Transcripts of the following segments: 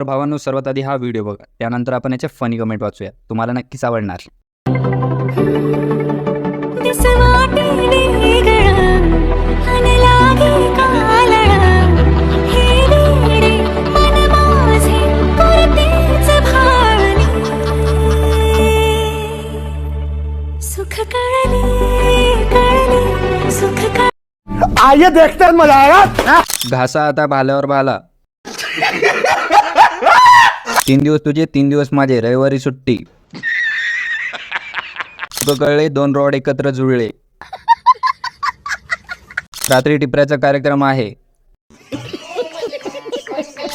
तर भावांनो, सर्वात आधी हा व्हिडिओ बघा, त्यानंतर आपण याच्या फनी कमेंट वाचूया. तुम्हाला नक्कीच आवडणार. आइए देखते हैं, मजा आएगा. घासा आता भाल्यावर भाला. 3 दिवस तुझे 3 दिवस माझे, रविवारी सुट्टी. तुका कळले, 2 रॉड एकत्र जुळले. रात्री टिपऱ्याचा कार्यक्रम आहे.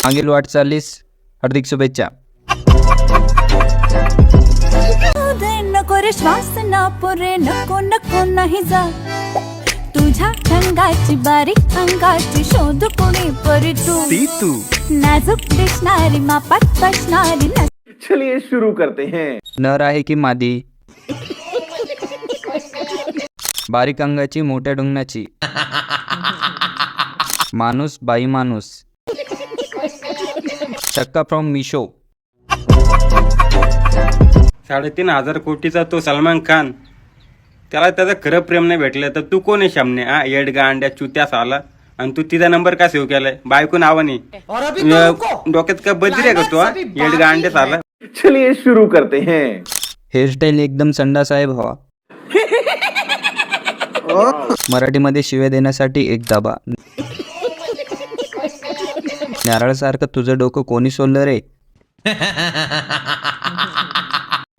मागील वाटचालीस हार्दिक शुभेच्छा. नको रे श्वास ना पुरे, नको नको नाही जा. तुझ्या रंगाची बारीक अंगाची शोध कोणी परी तू नाजूक दिसणारी मापात बसणारी. चलिए शुरू करते हैं. नर आहे की मादी, बारीक अंगाची मोठ्या डोंगणाची. माणूस बाई माणूस. चक्का फ्रॉम मिशो. 3,500 कोटीचा तो सलमान खान, त्याला त्याचं खरं प्रेम नाही भेटलं तर तू कोण आहे शामने? येडगा अंड्या चुत्यास आला आणि तू तिचा नंबर का सेव्ह केलाय? बायको नावाने डोक्यात का बदली का तू? येडगा अंड्यास आला. चलिए शुरू करते हैं. हेअरस्टाईल एकदम संडास आहे भावा. मराठीमध्ये शिव्या देण्यासाठी एक दाबा. नारळासारखं तुझं डोकं कोणी सोडलं रे?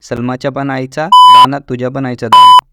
सलमाच्या पण आईचा दाना, तुझ्या पण आईचा दाना.